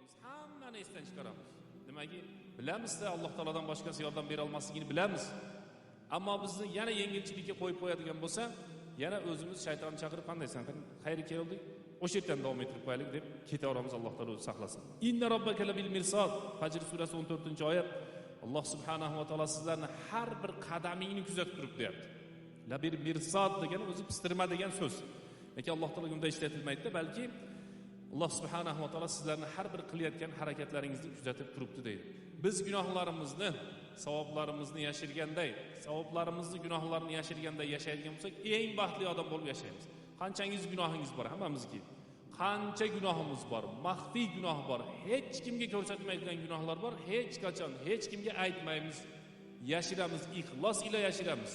olmaymiz. Hammani esdan chiqaramiz. Demakki, bilamiz-da Alloh taolodan boshqasi yordam bera olmasligini bilamiz. Ammo bizni yana yengilchilikka qo'yib qo'yadigan bo'lsa, yana o'zimiz shaytonni chaqirib qanday san xayri keldik, o'sha yerdan davom ettirib qo'yaylik deb ketaveramiz. Alloh taolo o'zi saqlasin. Inna robbaka labil mirsad. Fajr surasi 14-oyat. Alloh subhanahu va taolo sizlarni har bir qadamingni kuzatib turibdi deyapti. Labil mirsad degani o'zi pistirma degan so'z. Lekin Alloh taolo bunda ishlatilmaydi, balki Alloh subhanahu va taolo sizlarni har bir qilayotgan harakatlaringizni kuzatib turibdi deydi. Biz gunohlarimizni, savoblarimizni yashirganday, savoblarimizni, gunohlarni yashirganday yashaydigan bo'lsak, eng baxtli odam bo'lib yashaymiz. Qanchangiz gunohingiz bor hammamizga. Qancha gunohimiz bor, maxfiy gunoh bor, hech kimga ko'rsatmaydigan gunohlar bor, hech qachon hech kimga aytmaymiz, yashiramiz, ixlos ila yashiramiz.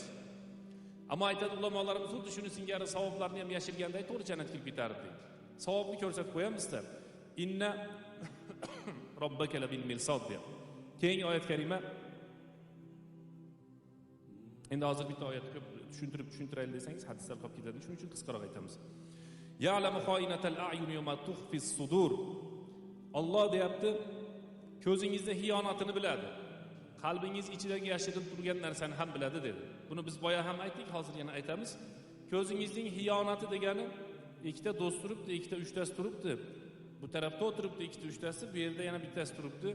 Ammo aytadi ulamolarimiz, xuddi shuni singari savoblarni ham yashirganday to'g'ri jannatga kirib ketardi deydi. Savobni ko'rsatib qo'yamizda. Inna robbaka labil mirsad deydi. Keyingi oyat karima. Endi hozir bitta oyatni ko'p tushuntiraylik desangiz hadislar qolib ketadi. Shuning uchun qisqaroq aytamiz. Ya'lamu xoinatal a'yun wa tukhfis sudur. Alloh deyapti, ko'zingizda xiyonatini biladi. Qalbingiz ichidagi yashirinib turgan narsani ham biladi dedi. Buni biz boya ham aytdik, hozir yana aytamiz. Ko'zingizning xiyonati degani ikkita do'st turibdi, ikkita uchtasi turibdi. Bu tarafda o'tiribdi ikkita uchtasi, bu yerda yana bittasi turibdi.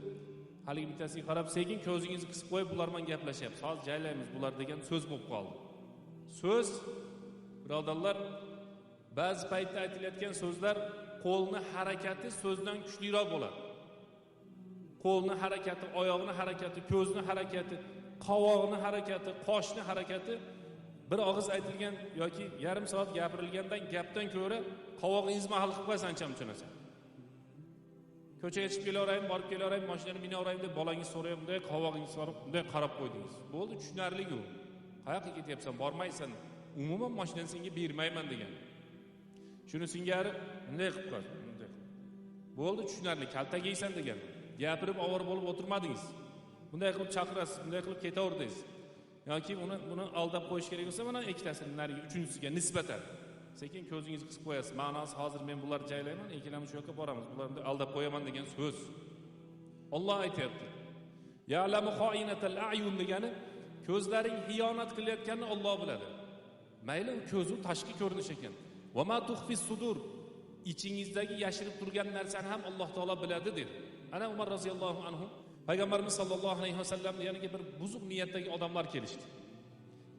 Haligi bittasiga qarab sekin ko'zingizni qisib qo'yib bular bilan gaplashyapsiz. Hozir jaylaymiz bular degan so'z bo'lib qoldi. So'z, birodarlar, ba'zi paytda aytilayotgan so'zlar qo'lni harakati so'zdan kuchliroq bo'ladi. Qo'lni harakati, oyoqni harakati, ko'zni harakati, qovoqni harakati, qoshni harakati bir og'iz aytilgan yoki yarim soat gapirilgandan gapdan ko'ra qovog'ingizni hal qilib qo'ysan chamunchasan. Ko'chaga chiqib kelaveraymi, borib kelaveraymi, mashinani minaveraymi deb bolangiz so'rayapti, bunday qovog'ingizni solib, bunday qarab qo'ydingiz. Bo'ldi, tushunarli-ku. Qayoqqa ketyapsan, bormaysan. Umuman mashinani senga bermayman degan. Shuni singari bunday qilib qo'y, bunday. Bo'ldi, tushunarli, kaltak yeysan degan. Gapirib ovora bo'lib o'tirmadingiz. Bunday qilib chaqirasiz, bunday qilib ketaverdingiz. Yoki buni aldab qo'yish kerak bo'lsa, mana ikkitasini nariga, uchinchisiga nisbatan sekin ko'zingizni qisib qo'yasiz. Ma'nosi hozir men bular jaylayman, ikkalamiz shu yoqqa boramiz. Bularni aldab qo'yaman degan so'z. Alloh aytayapti. Ya'lamu xoinatal a'yun degani ko'zlaring xiyonat qilayotganini Alloh biladi. Mayli u ko'zu tashqi ko'rinish ekan. Va ma tukhfis sudur, ichingizdagi yashirib turgan narsani ham Alloh taolo biladi dedi. Ana Umar roziyallohu anhu Payg'ambarimiz sollallohu alayhi vasallamning yoniga bir buzuq niyatdagi odamlar kelishdi.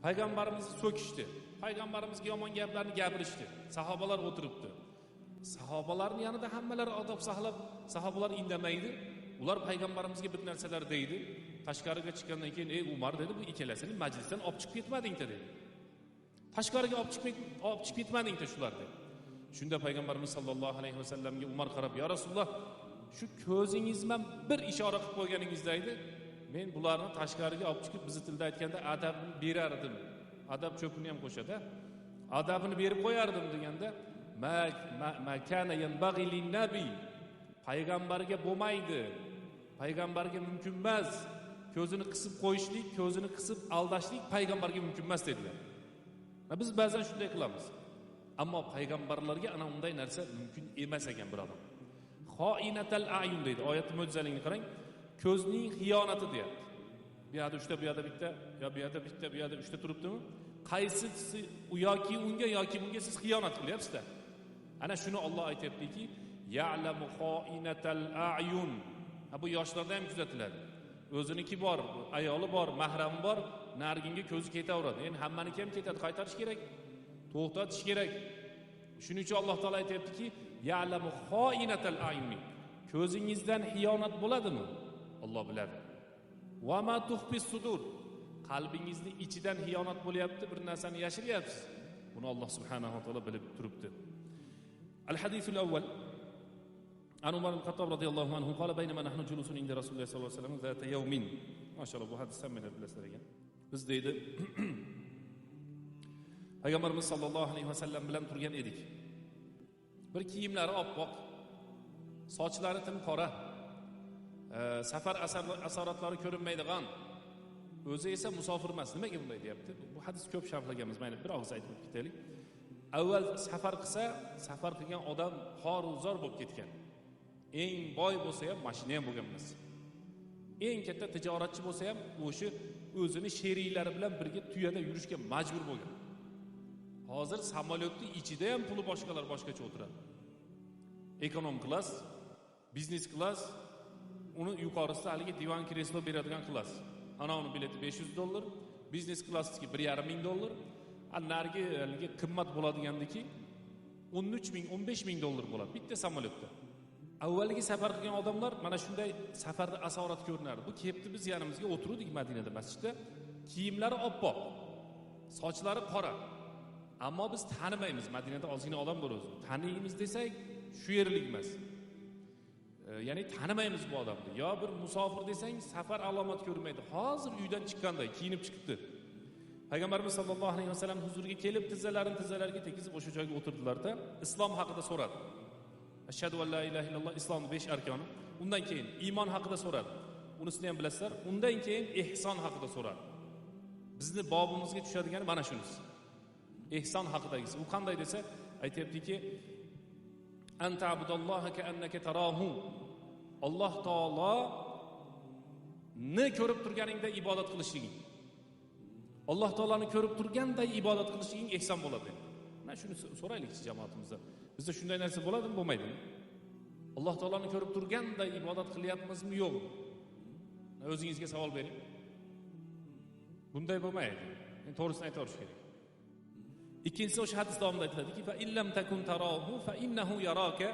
Payg'ambarimizni so'kishdi. Payg'ambarimizga yomon gaplarni gapirishdi. Sahobalar o'tiribdi. Sahobalarning yanida hammalari odob saqlab, sahobalar indamaydi. Ular payg'ambarimizga bir narsalar deydi. Tashqariga chiqqandan keyin, "Ey Umar" dedi, "Bu ikkalasini majlisdan olib chiqib ketmading-da" dedi. Tashqariga olib chiqib ketmading-da shular dedi. Shunda payg'ambarimiz sollallohu alayhi vasallamga Umar qarab, "Ya Rasululloh, shu ko'zingizdan bir ishora qilib qo'yganingizda edi, men bularni tashqariga olib chiqib bizi tilda aytganda adabni berardim. Adab cho'pini ham qo'shadi. Adabini berib qo'yardim" deganda, "Ma kana yanbaghi lin-nabiy" payg'ambarga bo'lmaydi. Payg'ambarga mumkin emas. Ko'zini qisib qo'yishlik, ko'zini qisib aldashlik payg'ambarga mumkin emas dedilar. Biz ba'zan shunday qilamiz. Ammo payg'ambarlarga ana unday narsa mumkin emas ekan, birodar. Xoinatal a'yun deydi. Oyatning mo'jizaligini qarang. Ko'zning xiyonati deyapti. Bu yerda 3 ta, bu yerda bitta, yo bu yerda bitta, bu yerda 3 ta turibdimi? Qaysisi u yoki unga yoki bunga siz xiyonat qilyapsiz-da. Ana shuni Alloh aytayaptiki, ya'lamu xoinatal a'yun. Bu yoshlarda ham kuzatiladi. O'ziniki bor, ayoli bor, mahrami bor, narginga ko'zi ketaveradi. Endi hammaniki ham ketadi, qaytarish kerak. To'xtatish kerak. Shuning uchun Alloh taolay aytayaptiki, ya'lamu xoinatal a'yun. Ko'zingizdan xiyonat bo'ladimi? Alloh biladi. Va ma tukhfis sudur. Qalbingizning ichidan xiyonat bo'lyapti, bir narsani yashiryapsiz. Buni Alloh subhanahu va taolo bilib turibdi. Al-hadithul awwal An Umar al-Khattab radhiyallohu anhu qala baynama nahnu julusun inda Rasululloh sallallohu alayhi vasallam zata yawmin. Maşallah bu hadis ham meni bilasizlar ekan. Biz deydi Payg'ambarimiz sollallohu alayhi vasallam bilan turgan edik. Bir kiyimlari oppoq, sochlari tim qora, safar asoratlari ko'rinmaydigan, o'zi esa musofir emas. Nimaga bunday deyapti? Bu hadis ko'p sharhlaganmiz. Mayli bir og'iz aytib ketaylik. Avval safar qilsa, safar qilgan odam xor-uzor bo'lib ketgan. eng boy bo'lsa ham mashina ham bo'lgan emas. Eng katta tijoratchi bo'lsa ham o'sha o'zini sheriklari bilan birga tuyada yurishga majbur bo'lgan. Hozir samolyotning ichida ham puli boshqalar boshqacha o'tiradi. Ekonom klass, biznes klass, uni yuqorisida haligi divan kreslo beradigan klass. Ana uni bileti $500, biznes klassniki $1,500, narigi haligi qimmat bo'ladigandiki $13,000, $15,000 bo'ladi bitta samolyotda. Avvalgi safar qilgan odamlar mana shunday safarda asorat ko'rinardi. Bu kelibdi, biz yanimizga o'tirdik Madinada masjidda. Kiyimlari oppoq, sochlari qora. Ammo biz tanimaymiz. Madinada ozgina odam bor o'zi. Taniymiz desak, shu yerlik emas. Ya'ni tanimaymiz bu odamni. Yo bir musofir desang, safar alomat ko'rmaydi. Hozir uydan chiqqanday kiyinib chiqibdi. Payg'ambarimiz sollallohu alayhi vasallam huzuriga kelib, tizzalariga tekizib o'sha joyga o'tirdilar-da, islom haqida so'radi. Ashhadu an la ilaha illalloh, islomning 5 arkoni. Undan keyin iymon haqida so'radi. Unisini ham bilasizlar. Undan keyin ihson haqida so'radi. Bizni bobimizga tushadigani mana shunisi. Ihson haqidagisi. U qanday desa, aytayaptiki, anta abudalloha ka'annaka tarahu. Alloh taolo ni ko'rib turganingda ibodat qilishliging. Alloh taoloni ko'rib turganday ibodat qilishliging ihson bo'ladi. Mana shuni so'raylik jamoatimizda. Bizda shunday narsa bo'ladimi, bo'lmaydimi? Alloh taoloni ko'rib turganday ibodat qilyapmizmi, yo'qmi? O'zingizga savol bering. Bunday bo'lmaydi. Men to'g'risini aytaverish kerak. Ikkinchisi o'sha hadis davomida aytiladiki, fa illam takun tarahu fa innahu yaraka